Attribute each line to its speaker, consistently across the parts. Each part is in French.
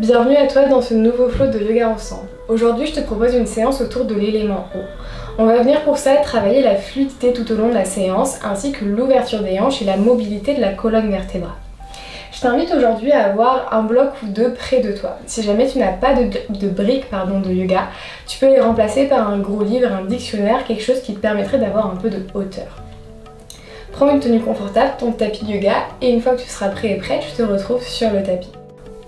Speaker 1: Bienvenue à toi dans ce nouveau flow de yoga ensemble. Aujourd'hui, je te propose une séance autour de l'élément eau. On va venir pour ça travailler la fluidité tout au long de la séance, ainsi que l'ouverture des hanches et la mobilité de la colonne vertébrale. Je t'invite aujourd'hui à avoir un bloc ou deux près de toi. Si jamais tu n'as pas de briques de yoga, tu peux les remplacer par un gros livre, un dictionnaire, quelque chose qui te permettrait d'avoir un peu de hauteur. Prends une tenue confortable, ton tapis de yoga, et une fois que tu seras prêt et prête, je te retrouve sur le tapis.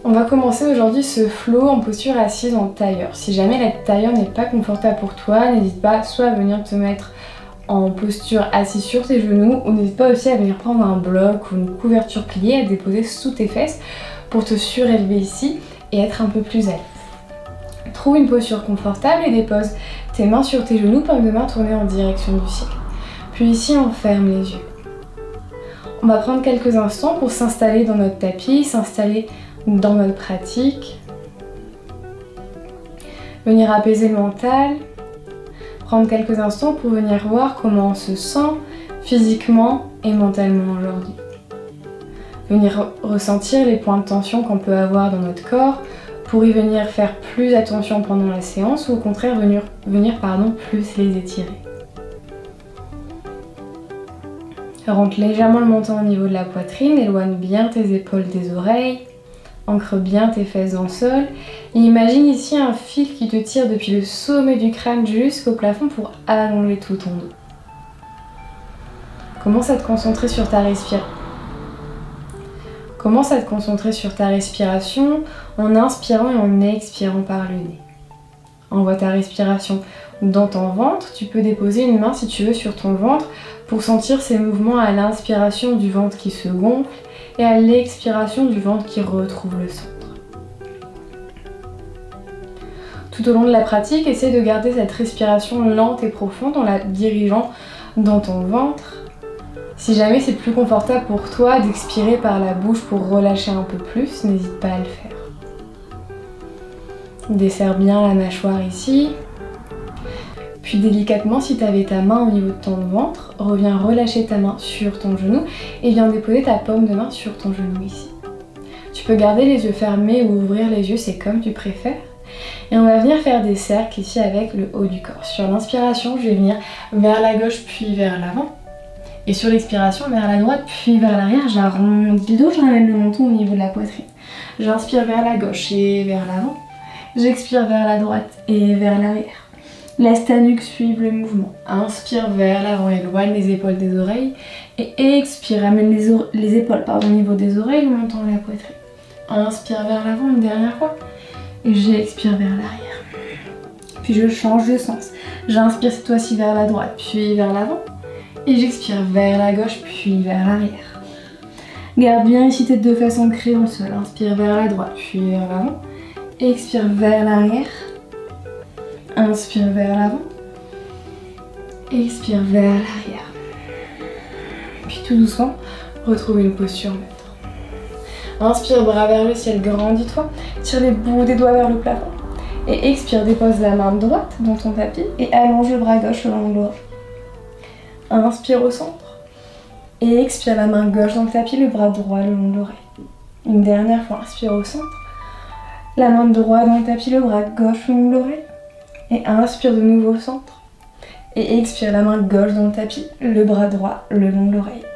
Speaker 1: On va commencer aujourd'hui ce flow en posture assise en tailleur. Si jamais la tailleur n'est pas confortable pour toi, n'hésite pas soit à venir te mettre en posture assise sur tes genoux, ou n'hésite pas aussi à venir prendre un bloc ou une couverture pliée à déposer sous tes fesses pour te surélever ici et être un peu plus à l'aise. Trouve une posture confortable et dépose tes mains sur tes genoux, paumes de main tournées en direction du ciel. Puis ici on ferme les yeux. On va prendre quelques instants pour s'installer dans notre tapis, s'installer dans notre pratique, venir apaiser le mental, prendre quelques instants pour venir voir comment on se sent physiquement et mentalement aujourd'hui. Venir ressentir les points de tension qu'on peut avoir dans notre corps pour y venir faire plus attention pendant la séance ou au contraire venir plus les étirer. Rentre légèrement le menton au niveau de la poitrine, éloigne bien tes épaules des oreilles. Ancre bien tes fesses dans le sol et imagine ici un fil qui te tire depuis le sommet du crâne jusqu'au plafond pour allonger tout ton dos. Commence à te concentrer sur ta respiration. Commence à te concentrer sur ta respiration en inspirant et en expirant par le nez. Envoie ta respiration dans ton ventre. Tu peux déposer une main si tu veux sur ton ventre pour sentir ces mouvements à l'inspiration du ventre qui se gonfle et à l'expiration du ventre qui retrouve le centre. Tout au long de la pratique, essaie de garder cette respiration lente et profonde en la dirigeant dans ton ventre. Si jamais c'est plus confortable pour toi d'expirer par la bouche pour relâcher un peu plus, n'hésite pas à le faire. Desserre bien la mâchoire ici. Puis délicatement, si tu avais ta main au niveau de ton ventre, reviens relâcher ta main sur ton genou et viens déposer ta paume de main sur ton genou ici. Tu peux garder les yeux fermés ou ouvrir les yeux, c'est comme tu préfères. Et on va venir faire des cercles ici avec le haut du corps. Sur l'inspiration, je vais venir vers la gauche puis vers l'avant. Et sur l'expiration, vers la droite puis vers l'arrière, j'arrondis le dos, je ramène le menton au niveau de la poitrine. J'inspire vers la gauche et vers l'avant. J'expire vers la droite et vers l'arrière. Laisse ta nuque suivre le mouvement. Inspire vers l'avant, éloigne les épaules des oreilles. Et expire, amène les épaules au niveau des oreilles, le menton de la poitrine. Inspire vers l'avant une dernière fois. Et j'expire vers l'arrière. Puis je change de sens. J'inspire cette fois-ci vers la droite, puis vers l'avant. Et j'expire vers la gauche, puis vers l'arrière. Garde bien ici tes deux façons de créer au sol. Inspire vers la droite, puis vers l'avant. Expire vers l'arrière. Inspire vers l'avant, expire vers l'arrière. Puis tout doucement, retrouve une posture neutre. Inspire, bras vers le ciel, grandis-toi, tire les bouts des doigts vers le plafond. Et expire, dépose la main droite dans ton tapis et allonge le bras gauche le long de l'oreille. Inspire au centre et expire la main gauche dans le tapis, le bras droit le long de l'oreille. Une dernière fois, inspire au centre, la main droite dans le tapis, le bras gauche le long de l'oreille. Et inspire de nouveau au centre. Et expire la main gauche dans le tapis, le bras droit le long de l'oreille.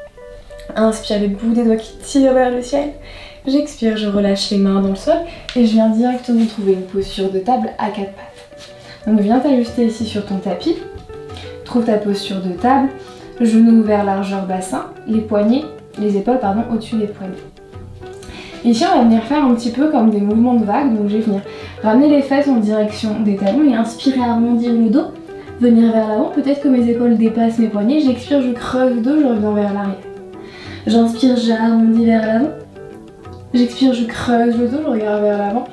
Speaker 1: Inspire les bouts des doigts qui tirent vers le ciel. J'expire, je relâche les mains dans le sol et je viens directement trouver une posture de table à quatre pattes. Donc viens t'ajuster ici sur ton tapis. Trouve ta posture de table, genoux ouverts largeur bassin, les épaules au-dessus des poignets. Ici, on va venir faire un petit peu comme des mouvements de vague. Donc, je vais venir ramener les fesses en direction des talons et inspirer, arrondir le dos, venir vers l'avant. Peut-être que mes épaules dépassent mes poignets. J'expire, je creuse le dos, je reviens vers l'arrière. J'inspire, j'arrondis vers l'avant. J'expire, je creuse le dos, je regarde vers l'avant.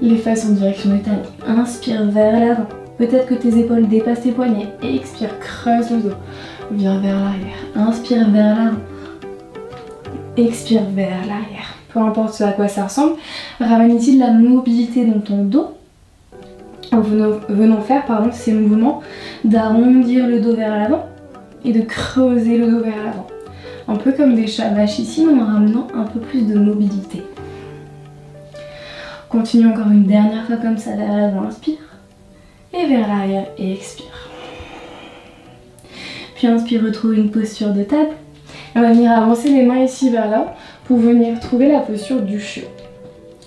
Speaker 1: Les fesses en direction des talons. Inspire vers l'avant. Peut-être que tes épaules dépassent tes poignets. Expire, creuse le dos. Viens vers l'arrière. Inspire vers l'avant. Expire vers l'arrière. Peu importe ce à quoi ça ressemble, ramène ici de la mobilité dans ton dos en venant faire ces mouvements d'arrondir le dos vers l'avant et de creuser le dos vers l'avant. Un peu comme des chats vaches ici, mais en ramenant un peu plus de mobilité. Continue encore une dernière fois comme ça, vers l'avant, inspire. Et vers l'arrière, et expire. Puis inspire, retrouve une posture de table. On va venir avancer les mains ici vers là pour venir trouver la posture du chiot.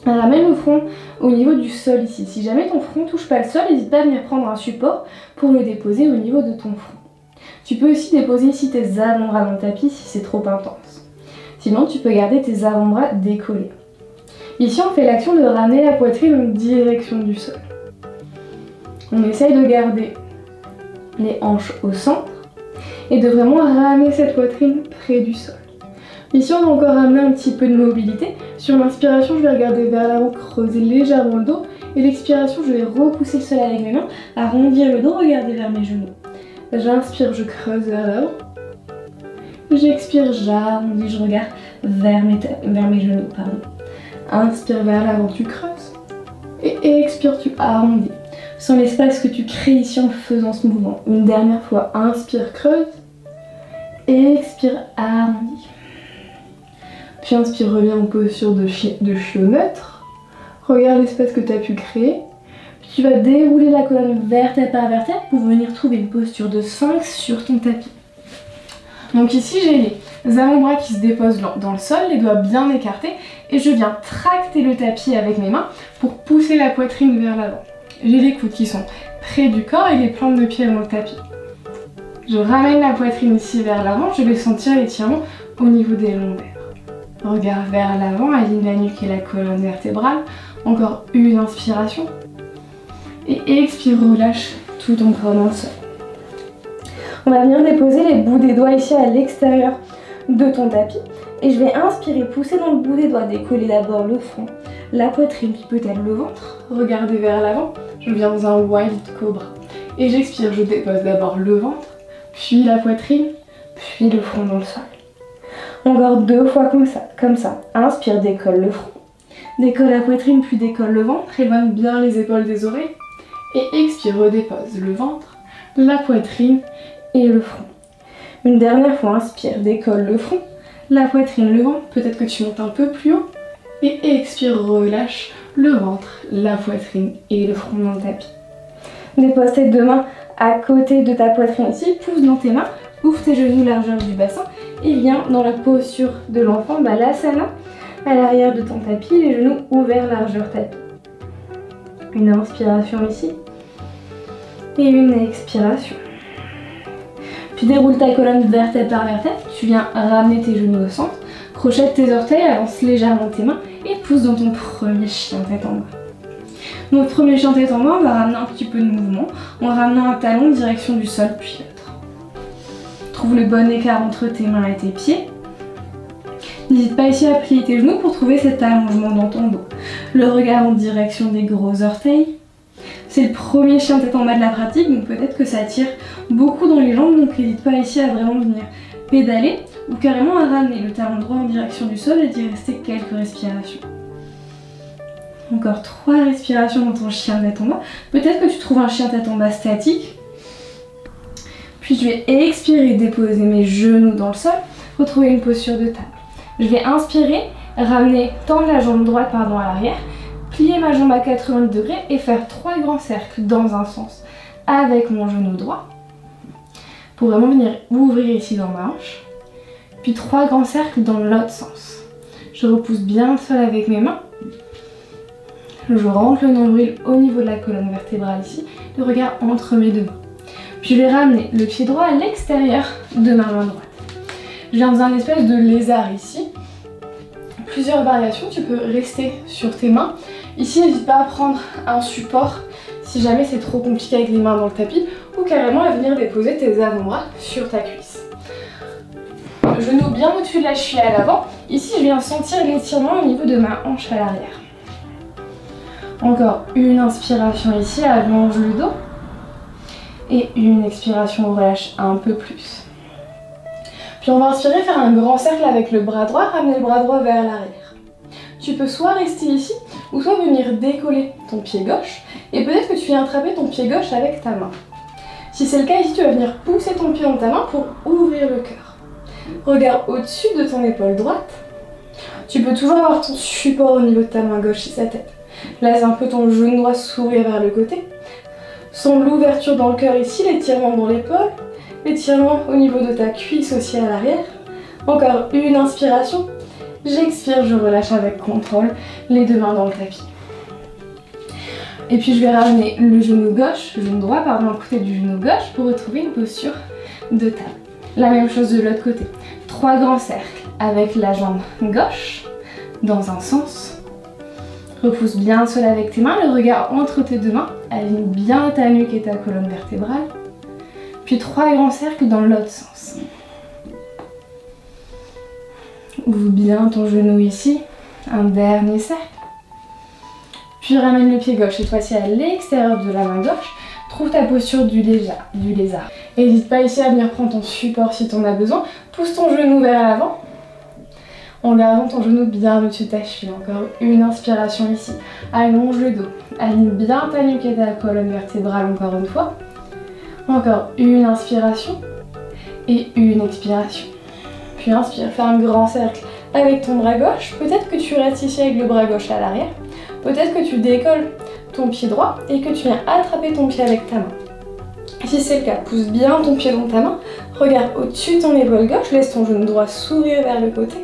Speaker 1: Ramène le front au niveau du sol ici. Si jamais ton front ne touche pas le sol, n'hésite pas à venir prendre un support pour le déposer au niveau de ton front. Tu peux aussi déposer ici tes avant-bras dans le tapis si c'est trop intense. Sinon, tu peux garder tes avant-bras décollés. Ici, on fait l'action de ramener la poitrine en direction du sol. On essaye de garder les hanches au centre et de vraiment ramener cette poitrine près du sol. Ici, on va encore ramener un petit peu de mobilité. Sur l'inspiration, je vais regarder vers l'avant, creuser légèrement le dos. Et l'expiration, je vais repousser le sol avec mes mains, arrondir le dos, regarder vers mes genoux. J'inspire, je creuse vers l'avant. J'expire, j'arrondis, je regarde vers mes genoux. Inspire vers l'avant, tu creuses. Et expire, tu arrondis. Sans l'espace que tu crées ici en faisant ce mouvement. Une dernière fois, inspire, creuse. Expire, arrondis. Puis inspire, reviens en posture de chiot neutre. Regarde l'espace que tu as pu créer. Puis tu vas dérouler la colonne vertèbre par vertèbre pour venir trouver une posture de sphinx sur ton tapis. Donc ici, j'ai les avant-bras qui se déposent dans le sol, les doigts bien écartés, et je viens tracter le tapis avec mes mains pour pousser la poitrine vers l'avant. J'ai les coudes qui sont près du corps et les plantes de pied dans le tapis. Je ramène la poitrine ici vers l'avant, je vais sentir l'étirement au niveau des lombaires. Regard vers l'avant, aligne la nuque et la colonne vertébrale. Encore une inspiration. Et expire, relâche tout ton corps dans le sol. On va venir déposer les bouts des doigts ici à l'extérieur de ton tapis. Et je vais inspirer, pousser dans le bout des doigts, décoller d'abord le front, la poitrine, puis peut-être le ventre. Regarder vers l'avant, je viens dans un wild cobra. Et j'expire, je dépose d'abord le ventre, puis la poitrine, puis le front dans le sol. Encore 2 fois comme ça. Inspire, décolle le front. Décolle la poitrine, puis décolle le ventre. Éloigne bien les épaules des oreilles. Et expire, redépose le ventre, la poitrine et le front. Une dernière fois, inspire, décolle le front, la poitrine, le ventre. Peut-être que tu montes un peu plus haut. Et expire, relâche le ventre, la poitrine et le front dans le tapis. Dépose tes 2 mains à côté de ta poitrine ici. Pousse dans tes mains. Ouvre tes genoux largeur du bassin et viens dans la posture de l'enfant, Balasana, à l'arrière de ton tapis, les genoux ouverts largeur tapis. Une inspiration ici et une expiration. Puis déroule ta colonne vertèbre par vertèbre, tu viens ramener tes genoux au centre, crochette tes orteils, avance légèrement tes mains et pousse dans ton premier chien tête en bas. Notre premier chien tête en bas, on va ramener un petit peu de mouvement en ramenant un talon en direction du sol puis l'autre. Trouve le bon écart entre tes mains et tes pieds. N'hésite pas ici à plier tes genoux pour trouver cet allongement dans ton dos. Le regard en direction des gros orteils. C'est le premier chien tête en bas de la pratique, donc peut-être que ça tire beaucoup dans les jambes, donc n'hésite pas ici à vraiment venir pédaler ou carrément à ramener le talon droit en direction du sol et d'y rester quelques respirations. Encore 3 respirations dans ton chien tête en bas. Peut-être que tu trouves un chien tête en bas statique. Puis je vais expirer, déposer mes genoux dans le sol, retrouver une posture de table. Je vais inspirer, tendre la jambe droite à l'arrière, plier ma jambe à 90 degrés et faire 3 grands cercles dans un sens avec mon genou droit pour vraiment venir ouvrir ici dans ma hanche. Puis 3 grands cercles dans l'autre sens. Je repousse bien le sol avec mes mains. Je rentre le nombril au niveau de la colonne vertébrale ici, le regard entre mes 2 mains. Puis je vais ramener le pied droit à l'extérieur de ma main droite. Je viens dans un espèce de lézard ici. Plusieurs variations, tu peux rester sur tes mains. Ici, n'hésite pas à prendre un support si jamais c'est trop compliqué avec les mains dans le tapis ou carrément à venir déposer tes avant-bras sur ta cuisse. Genou bien au-dessus de la cheville à l'avant. Ici, je viens sentir l'étirement au niveau de ma hanche à l'arrière. Encore une inspiration ici, allonge le dos. Et une expiration, on relâche un peu plus. Puis on va inspirer, faire un grand cercle avec le bras droit, ramener le bras droit vers l'arrière. Tu peux soit rester ici, ou soit venir décoller ton pied gauche, et peut-être que tu viens attraper ton pied gauche avec ta main. Si c'est le cas ici, tu vas venir pousser ton pied dans ta main pour ouvrir le cœur. Regarde au-dessus de ton épaule droite. Tu peux toujours avoir ton support au niveau de ta main gauche si ça t'aide. Laisse un peu ton genou droit s'ouvrir vers le côté. Sens l'ouverture dans le cœur ici, l'étirement dans l'épaule, l'étirement au niveau de ta cuisse aussi à l'arrière. Encore une inspiration. J'expire, je relâche avec contrôle, les deux mains dans le tapis. Et puis je vais ramener le genou droit, à côté du genou gauche pour retrouver une posture de table. La même chose de l'autre côté. 3 grands cercles avec la jambe gauche dans un sens. Repousse bien le sol avec tes mains, le regard entre tes deux mains. Aligne bien ta nuque et ta colonne vertébrale. Puis 3 grands cercles dans l'autre sens. Ouvre bien ton genou ici. Un dernier cercle. Puis ramène le pied gauche, cette fois-ci à l'extérieur de la main gauche. Trouve ta posture du lézard. N'hésite pas ici à venir prendre ton support si tu en as besoin. Pousse ton genou vers l'avant. En gardant ton genou bien au-dessus de ta cheville. Encore une inspiration ici. Allonge le dos. Aligne bien ta nuque et ta colonne vertébrale encore une fois. Encore une inspiration. Et une expiration. Puis inspire, fais un grand cercle avec ton bras gauche. Peut-être que tu restes ici avec le bras gauche à l'arrière. Peut-être que tu décolles ton pied droit et que tu viens attraper ton pied avec ta main. Si c'est le cas, pousse bien ton pied dans ta main. Regarde au-dessus de ton épaule gauche. Laisse ton genou droit s'ouvrir vers le côté.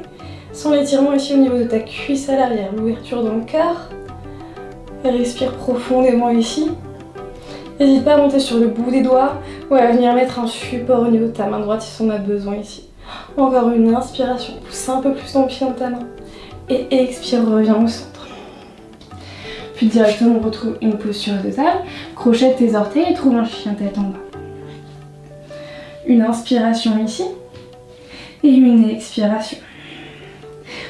Speaker 1: Sans l'étirement ici au niveau de ta cuisse à l'arrière. L'ouverture dans le cœur. Respire profondément ici. N'hésite pas à monter sur le bout des doigts ou à venir mettre un support au niveau de ta main droite si on a besoin ici. Encore une inspiration. Pousse un peu plus ton pied dans ta main. Et expire, reviens au centre. Puis directement on retrouve une posture de table. Crochette tes orteils et trouve un chien tête en bas. Une inspiration ici. Et une expiration.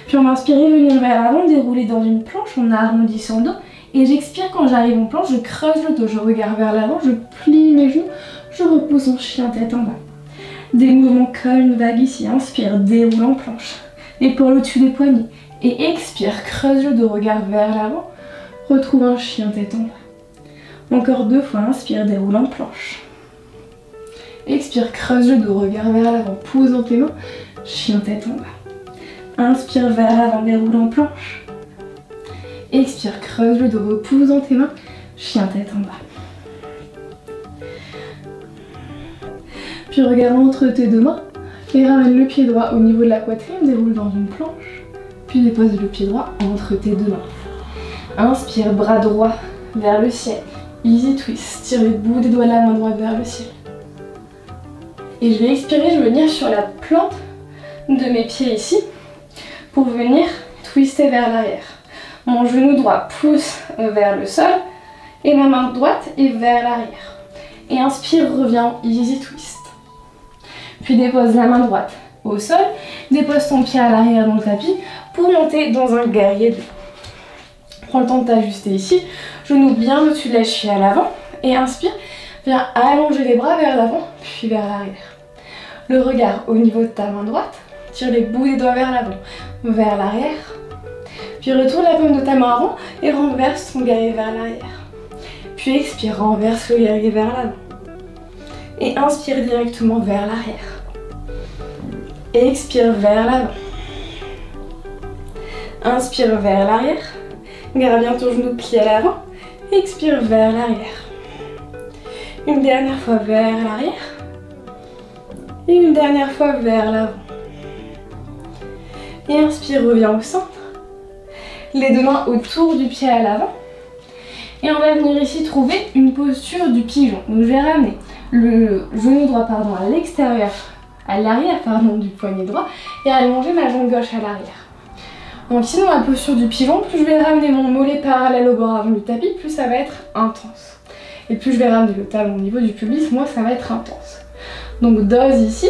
Speaker 1: Puis on va inspirer, venir vers l'avant, dérouler dans une planche en arrondissant le dos. Et j'expire quand j'arrive en planche, je creuse le dos, je regarde vers l'avant, je plie mes genoux, je repose en chien tête en bas. Des mouvements comme une vague ici. Inspire, déroule en planche. Épaule au-dessus des poignets. Et expire, creuse le dos, regarde vers l'avant. Retrouve un chien tête en bas. Encore 2 fois, inspire, déroule en planche. Expire, creuse le dos, regarde vers l'avant, pose dans tes mains, chien tête en bas. Inspire vers l'avant, déroule en planche. Expire, creuse le dos, repousse dans tes mains, chien tête en bas. Puis regarde entre tes deux mains et ramène le pied droit au niveau de la poitrine, déroule dans une planche. Puis dépose le pied droit entre tes deux mains. Inspire, bras droit vers le ciel. Easy twist, tire les bouts des doigts de la main droite vers le ciel. Et je vais expirer, je vais venir sur la plante de mes pieds ici pour venir twister vers l'arrière. Mon genou droit pousse vers le sol et ma main droite est vers l'arrière. Et inspire, reviens, easy twist. Puis dépose la main droite au sol, dépose ton pied à l'arrière dans le tapis pour monter dans un guerrier 2. Prends le temps de t'ajuster ici, genou bien au-dessus de la cheville à l'avant et inspire, viens allonger les bras vers l'avant puis vers l'arrière. Le regard au niveau de ta main droite, tire les bouts des doigts vers l'avant, vers l'arrière. Puis retourne la paume de ta main avant et renverse ton guerrier vers l'arrière. Puis expire, renverse le guerrier vers l'avant. Et inspire directement vers l'arrière. Expire vers l'avant. Inspire vers l'arrière. Garde bien ton genou plié à l'avant. Expire vers l'arrière. Une dernière fois vers l'arrière. Et une dernière fois vers l'avant. Et inspire, reviens au centre. Les deux mains autour du pied à l'avant. Et on va venir ici trouver une posture du pigeon. Donc je vais ramener le genou droit à l'extérieur, à l'arrière du poignet droit et allonger ma jambe gauche à l'arrière. Donc ici dans la posture du pigeon, plus je vais ramener mon mollet parallèle au bord avant du tapis, plus ça va être intense. Et plus je vais ramener le talon au niveau du pubis, moins ça va être intense. Donc dose ici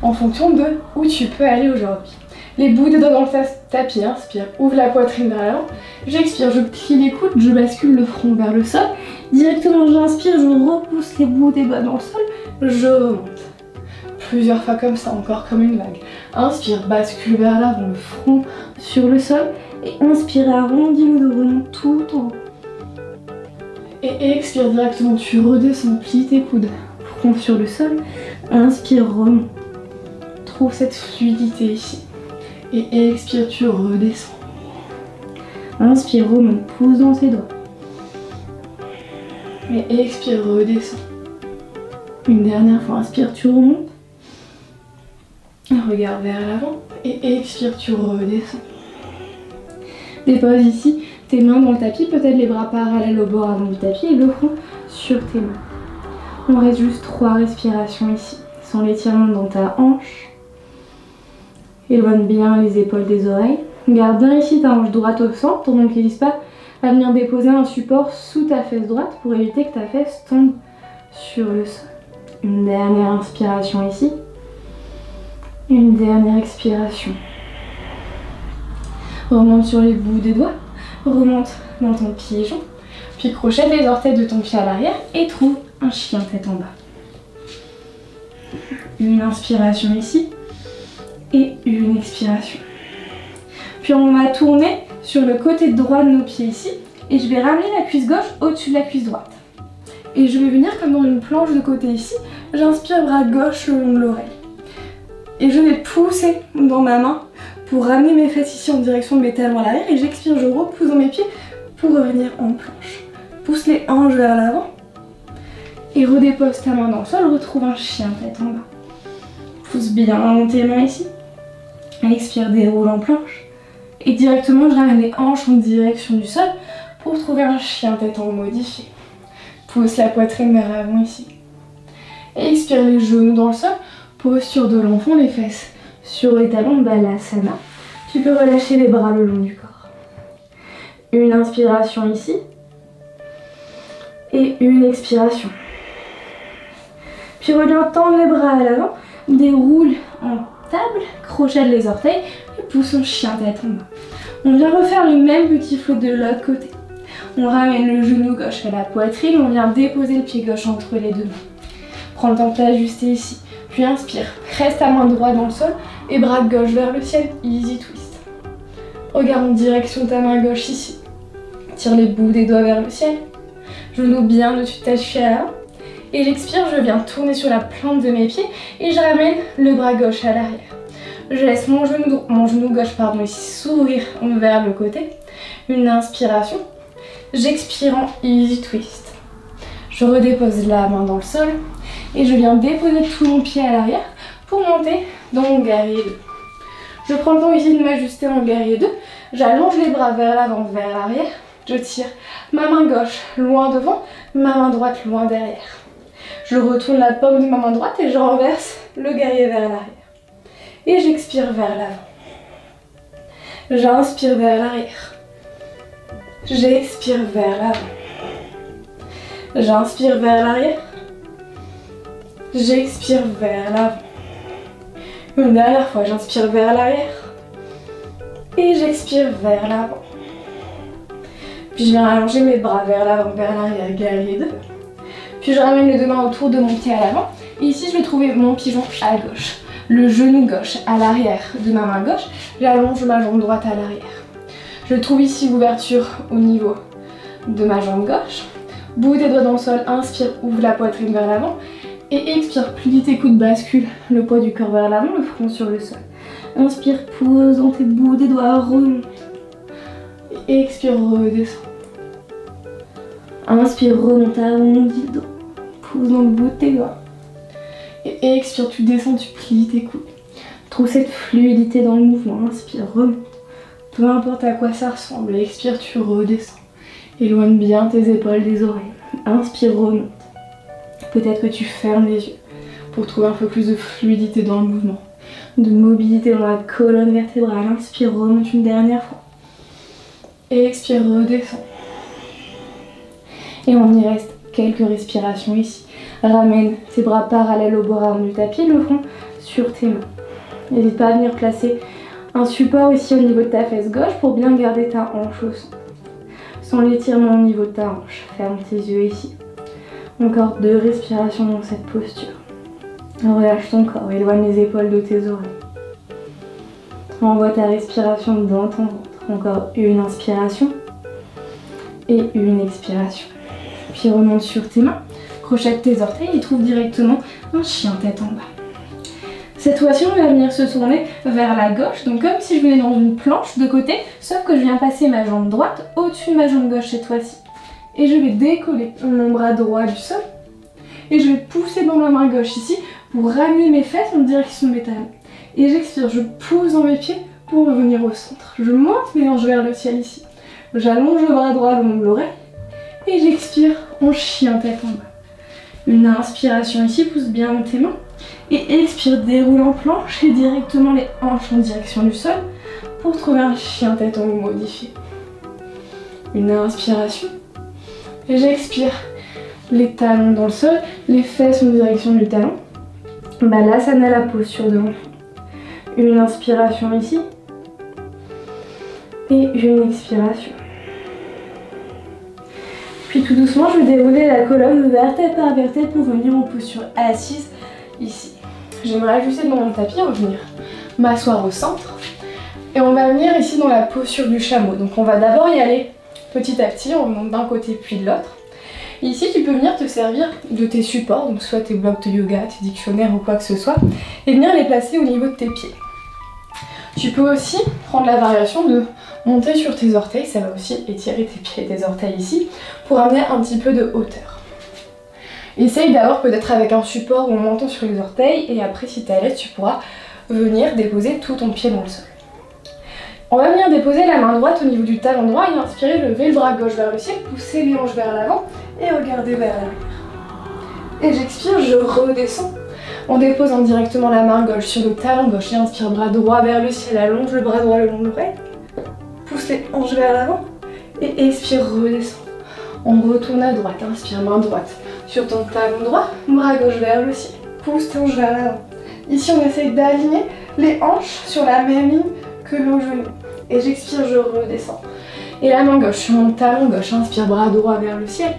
Speaker 1: en fonction de où tu peux aller aujourd'hui. Les bouts des doigts dans le tapis, inspire, ouvre la poitrine vers l'avant, j'expire, je plie les coudes, je bascule le front vers le sol, directement j'inspire, je repousse les bouts des doigts dans le sol, je remonte. Plusieurs fois comme ça, encore comme une vague. Inspire, bascule vers l'avant, le front sur le sol, et inspire, arrondis le dos, remonte tout en haut. Et expire directement, tu redescends, plie tes coudes, front sur le sol, inspire, remonte. Trouve cette fluidité ici. Et expire, tu redescends. Inspire, remonte, pousse dans tes doigts. Et expire, redescends. Une dernière fois, inspire, tu remontes. Regarde vers l'avant. Et expire, tu redescends. Dépose ici tes mains dans le tapis, peut-être les bras parallèles au bord avant du tapis et le front sur tes mains. On reste juste 3 respirations ici, sans l'étirement dans ta hanche. Éloigne bien les épaules des oreilles. Garde bien ici ta hanche droite au centre, donc n'hésite pas à venir déposer un support sous ta fesse droite pour éviter que ta fesse tombe sur le sol. Une dernière inspiration ici. Une dernière expiration. Remonte sur les bouts des doigts. Remonte dans ton pigeon. Puis crochette les orteils de ton pied à l'arrière et trouve un chien tête en bas. Une inspiration ici. Et une expiration. Puis on va tourner sur le côté droit de nos pieds ici. Et je vais ramener la cuisse gauche au-dessus de la cuisse droite. Et je vais venir comme dans une planche de côté ici. J'inspire bras gauche le long de l'oreille. Et je vais pousser dans ma main pour ramener mes fesses ici en direction de mes talons à l'arrière. Et j'expire, je repousse dans mes pieds pour revenir en planche. Pousse les hanches vers l'avant. Et redépose ta main dans le sol. Retrouve un chien tête en bas. Pousse bien dans tes mains ici. Expire, déroule en planche. Et directement, je ramène les hanches en direction du sol pour trouver un chien tête en haut modifié. Pousse la poitrine vers l'avant ici. Et expire les genoux dans le sol. Posture de l'enfant, les fesses sur les talons, Balasana. Tu peux relâcher les bras le long du corps. Une inspiration ici. Et une expiration. Puis reviens tendre les bras à l'avant. Déroule en table, crochette les orteils et pousse en chien tête en bas. On vient refaire le même petit flot de l'autre côté. On ramène le genou gauche à la poitrine, on vient déposer le pied gauche entre les deux mains. Prends le temps de t'ajuster ici. Puis inspire, presse ta main droite dans le sol et bras gauche vers le ciel, easy twist. Regarde en direction de ta main gauche ici. Tire les bouts des doigts vers le ciel. Genou bien au-dessus de ta cheville à l'avant. Et j'expire, je viens tourner sur la plante de mes pieds et je ramène le bras gauche à l'arrière. Je laisse mon genou gauche ici s'ouvrir vers le côté. Une inspiration. J'expire en easy twist. Je redépose la main dans le sol et je viens déposer tout mon pied à l'arrière pour monter dans mon guerrier 2. Je prends le temps ici de m'ajuster en guerrier 2. J'allonge les bras vers l'avant, vers l'arrière. Je tire ma main gauche loin devant, ma main droite loin derrière. Je retourne la paume de ma main droite et je renverse le guerrier vers l'arrière. Et j'expire vers l'avant. J'inspire vers l'arrière. J'expire vers l'avant. J'inspire vers l'arrière. J'expire vers l'avant. Une dernière fois, j'inspire vers l'arrière. Et j'expire vers l'avant. Puis je viens allonger mes bras vers l'avant, vers l'arrière, guerrier 2. Puis je ramène les deux mains autour de mon pied à l'avant. Et ici, je vais trouver mon pigeon à gauche. Le genou gauche à l'arrière de ma main gauche. J'allonge ma jambe droite à l'arrière. Je trouve ici l'ouverture au niveau de ma jambe gauche. Bout des doigts dans le sol, inspire, ouvre la poitrine vers l'avant. Et expire, plie tes coudes, bascule le poids du corps vers l'avant, le front sur le sol. Inspire, pose dans tes bouts des doigts, remonte. Et expire, redescends. Inspire, remonte, arrondis le dos. Pousse dans le bout de tes doigts. Et expire, tu descends, tu plies tes coudes. Trouve cette fluidité dans le mouvement. Inspire, remonte. Peu importe à quoi ça ressemble. Expire, tu redescends. Éloigne bien tes épaules des oreilles. Inspire, remonte. Peut-être que tu fermes les yeux pour trouver un peu plus de fluidité dans le mouvement. De mobilité dans la colonne vertébrale. Inspire, remonte une dernière fois. Et expire, redescends. Et on y reste quelques respirations ici. Ramène tes bras parallèles au bord avant du tapis, le front sur tes mains. N'hésite pas à venir placer un support ici au niveau de ta fesse gauche pour bien garder ta hanche au centre. Sans l'étirement au niveau de ta hanche. Ferme tes yeux ici. Encore 2 respirations dans cette posture. Relâche ton corps, éloigne les épaules de tes oreilles. Envoie ta respiration dans ton ventre. Encore une inspiration et une expiration. Puis remonte sur tes mains, crochette tes orteils et trouve directement un chien tête en bas. Cette fois-ci, on va venir se tourner vers la gauche, donc comme si je venais dans une planche de côté, sauf que je viens passer ma jambe droite au-dessus de ma jambe gauche cette fois-ci. Et je vais décoller mon bras droit du sol, et je vais pousser dans ma main gauche ici pour ramener mes fesses en direction de mes talons. Et j'expire, je pousse dans mes pieds pour revenir au centre. Je monte mes hanches vers le ciel ici. J'allonge le bras droit le long de l'oreille, et j'expire en chien tête en bas. Une inspiration ici, pousse bien dans tes mains. Et expire, déroule en planche et directement les hanches en direction du sol pour trouver un chien tête en haut modifié. Une inspiration. Et j'expire, les talons dans le sol, les fesses en direction du talon. Balasana, la posture de l'enfant. Une inspiration ici. Et une expiration. Puis tout doucement, je vais dérouler la colonne vertèbre par vertèbre pour venir en posture assise ici. J'aimerais ajuster dans mon tapis, revenir m'asseoir au centre. Et on va venir ici dans la posture du chameau. Donc on va d'abord y aller petit à petit, on remonte d'un côté puis de l'autre. Ici, tu peux venir te servir de tes supports, donc soit tes blocs de yoga, tes dictionnaires ou quoi que ce soit, et venir les placer au niveau de tes pieds. Tu peux aussi prendre la variation de monter sur tes orteils, ça va aussi étirer tes pieds et tes orteils ici, pour amener un petit peu de hauteur. Essaye d'abord peut-être avec un support ou en montant sur les orteils, et après si tu es à l'aise, tu pourras venir déposer tout ton pied dans le sol. On va venir déposer la main droite au niveau du talon droit et inspirer, lever le bras gauche vers le ciel, pousser les hanches vers l'avant et regarder vers l'arrière. Et j'expire, je redescends en déposant directement la main gauche sur le talon gauche et inspire, bras droit vers le ciel, allonge le bras droit le long de l'oreille, pousse les hanches vers l'avant et expire, redescends. On retourne à droite, inspire, main droite sur ton talon droit, bras gauche vers le ciel, pousse tes hanches vers l'avant. Ici on essaye d'aligner les hanches sur la même ligne que nos genoux. Et j'expire, je redescends. Et la main gauche sur mon talon gauche, inspire, bras droit vers le ciel.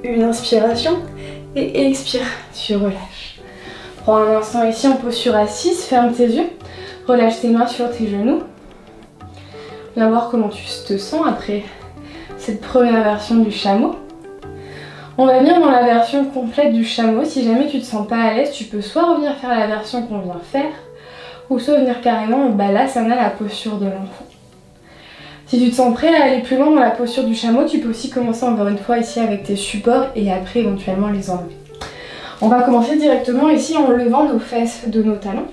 Speaker 1: Une inspiration et expire, tu relâches. Prends un instant ici en posture assise, ferme tes yeux, relâche tes mains sur tes genoux. Viens voir comment tu te sens après cette première version du chameau. On va venir dans la version complète du chameau. Si jamais tu te sens pas à l'aise, tu peux soit revenir faire la version qu'on vient faire, ou soit venir carrément en balasana, la posture de l'enfant. Si tu te sens prêt à aller plus loin dans la posture du chameau, tu peux aussi commencer encore une fois ici avec tes supports et après éventuellement les enlever. On va commencer directement ici en levant nos fesses de nos talons.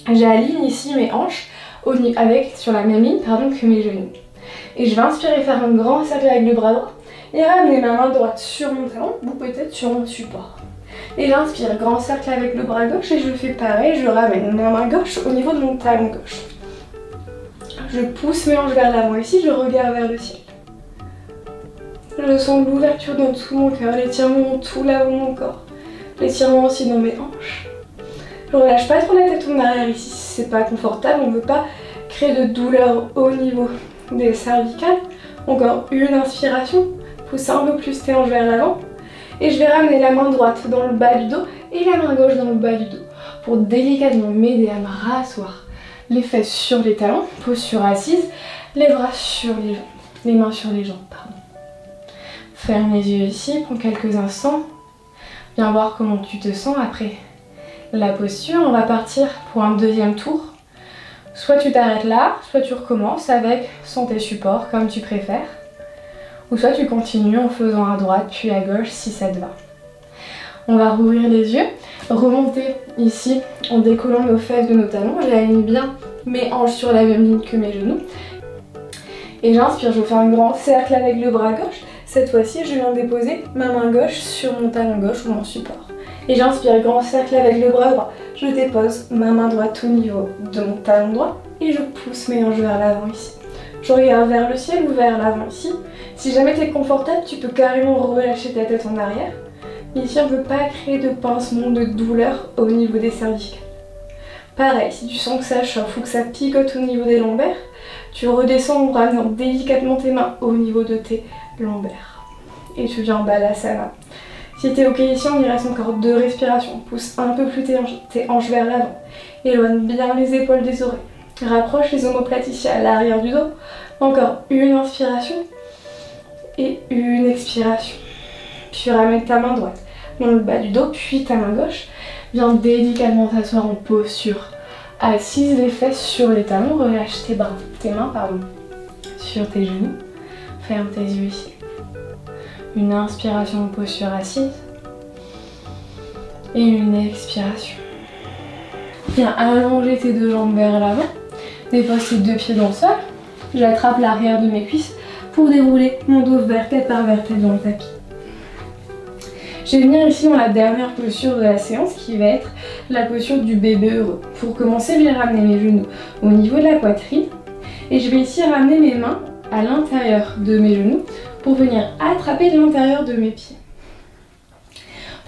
Speaker 1: J'aligne ici mes hanches sur la même ligne que mes genoux. Et je vais inspirer, faire un grand cercle avec le bras droit et ramener ma main droite sur mon talon ou peut-être sur mon support. Et j'inspire, grand cercle avec le bras gauche et je fais pareil, je ramène ma main gauche au niveau de mon talon gauche. Je pousse mes hanches vers l'avant ici, je regarde vers le ciel. Je sens l'ouverture dans tout mon cœur, l'étirement dans tout là-haut de mon corps. L'étirement aussi dans mes hanches. Je relâche pas trop la tête en arrière ici si c'est pas confortable, on ne veut pas créer de douleur au niveau des cervicales. Encore une inspiration, pousse un peu plus tes hanches vers l'avant. Et je vais ramener la main droite dans le bas du dos et la main gauche dans le bas du dos pour délicatement m'aider à me rasseoir. Les fesses sur les talons, posture assise, les bras sur les jambes, les mains sur les jambes, pardon. Ferme les yeux ici, prends quelques instants. Viens voir comment tu te sens après la posture. On va partir pour un deuxième tour. Soit tu t'arrêtes là, soit tu recommences avec sans tes supports comme tu préfères. Ou soit tu continues en faisant à droite puis à gauche si ça te va. On va rouvrir les yeux, remonter ici en décollant nos fesses de nos talons. J'aligne bien mes hanches sur la même ligne que mes genoux. Et j'inspire, je fais un grand cercle avec le bras gauche. Cette fois-ci, je viens déposer ma main gauche sur mon talon gauche ou mon support. Et j'inspire, grand cercle avec le bras droit. Je dépose ma main droite au niveau de mon talon droit et je pousse mes hanches vers l'avant ici. Je regarde vers le ciel ou vers l'avant ici. Si jamais tu es confortable, tu peux carrément relâcher ta tête en arrière. Ici, on ne veut pas créer de pincement, de douleur au niveau des cervicales. Pareil, si tu sens que ça chauffe ou que ça picote au niveau des lombaires, tu redescends en ramenant délicatement tes mains au niveau de tes lombaires. Et tu viens en balasana. Si tu es ok ici, on y reste encore 2 respirations. Pousse un peu plus tes hanches vers l'avant. Éloigne bien les épaules des oreilles. Rapproche les omoplates ici à l'arrière du dos. Encore une inspiration et une expiration. Puis ramène ta main droite dans le bas du dos, puis ta main gauche. Viens délicatement t'asseoir en posture assise, les fesses sur les talons, relâche tes mains sur tes genoux. Ferme tes yeux ici. Une inspiration en posture assise. Et une expiration. Viens allonger tes deux jambes vers l'avant. Dépose tes deux pieds dans le sol. J'attrape l'arrière de mes cuisses pour dérouler mon dos vertèbre par vertèbre dans le tapis. Je vais venir ici dans la dernière posture de la séance qui va être la posture du bébé heureux. Pour commencer, je vais ramener mes genoux au niveau de la poitrine et je vais ici ramener mes mains à l'intérieur de mes genoux pour venir attraper l'intérieur de mes pieds.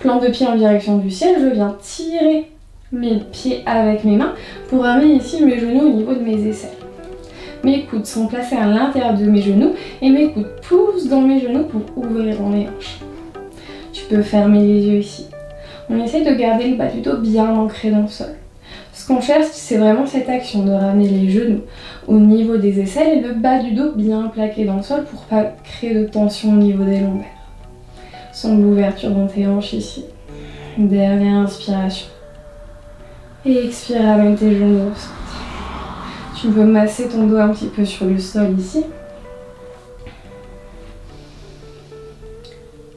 Speaker 1: Plante de pied en direction du ciel, je viens tirer mes pieds avec mes mains pour ramener ici mes genoux au niveau de mes aisselles. Mes coudes sont placés à l'intérieur de mes genoux et mes coudes poussent dans mes genoux pour ouvrir dans les hanches. Tu peux fermer les yeux ici. On essaie de garder le bas du dos bien ancré dans le sol. Ce qu'on cherche, c'est vraiment cette action de ramener les genoux au niveau des aisselles et le bas du dos bien plaqué dans le sol pour pas créer de tension au niveau des lombaires. Sens l'ouverture dans tes hanches ici. Dernière inspiration. Et expire, ramène tes genoux au centre. Tu peux masser ton dos un petit peu sur le sol ici.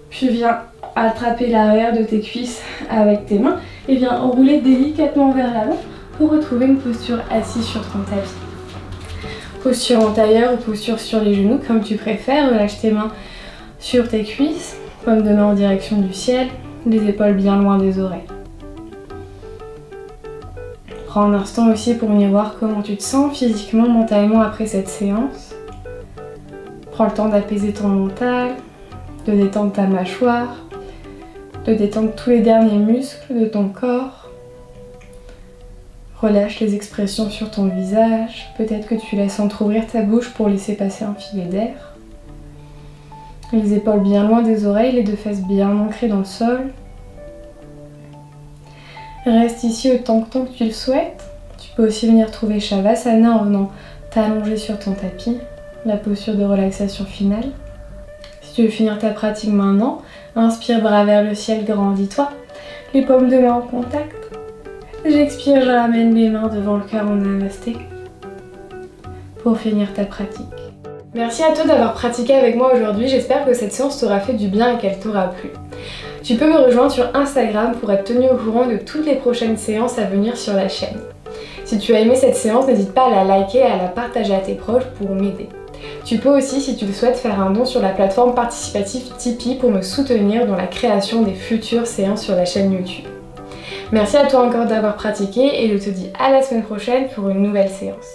Speaker 1: Puis viens attraper l'arrière de tes cuisses avec tes mains et viens enrouler délicatement vers l'avant pour retrouver une posture assise sur ton tapis. Posture en tailleur ou posture sur les genoux comme tu préfères. Relâche tes mains sur tes cuisses, paume de main en direction du ciel, les épaules bien loin des oreilles. Prends un instant aussi pour venir voir comment tu te sens physiquement, mentalement après cette séance. Prends le temps d'apaiser ton mental, de détendre ta mâchoire, de détendre tous les derniers muscles de ton corps. Relâche les expressions sur ton visage. Peut-être que tu laisses entrouvrir ta bouche pour laisser passer un filet d'air. Les épaules bien loin des oreilles, les deux fesses bien ancrées dans le sol. Reste ici autant que tu le souhaites. Tu peux aussi venir trouver Shavasana en venant t'allonger sur ton tapis, la posture de relaxation finale. Si tu veux finir ta pratique maintenant, inspire, bras vers le ciel, grandis-toi, les paumes de main en contact. J'expire, je ramène les mains devant le cœur en namasté pour finir ta pratique. Merci à toi d'avoir pratiqué avec moi aujourd'hui, j'espère que cette séance t'aura fait du bien et qu'elle t'aura plu. Tu peux me rejoindre sur Instagram pour être tenu au courant de toutes les prochaines séances à venir sur la chaîne. Si tu as aimé cette séance, n'hésite pas à la liker et à la partager à tes proches pour m'aider. Tu peux aussi, si tu le souhaites, faire un don sur la plateforme participative Tipeee pour me soutenir dans la création des futures séances sur la chaîne YouTube. Merci à toi encore d'avoir pratiqué et je te dis à la semaine prochaine pour une nouvelle séance.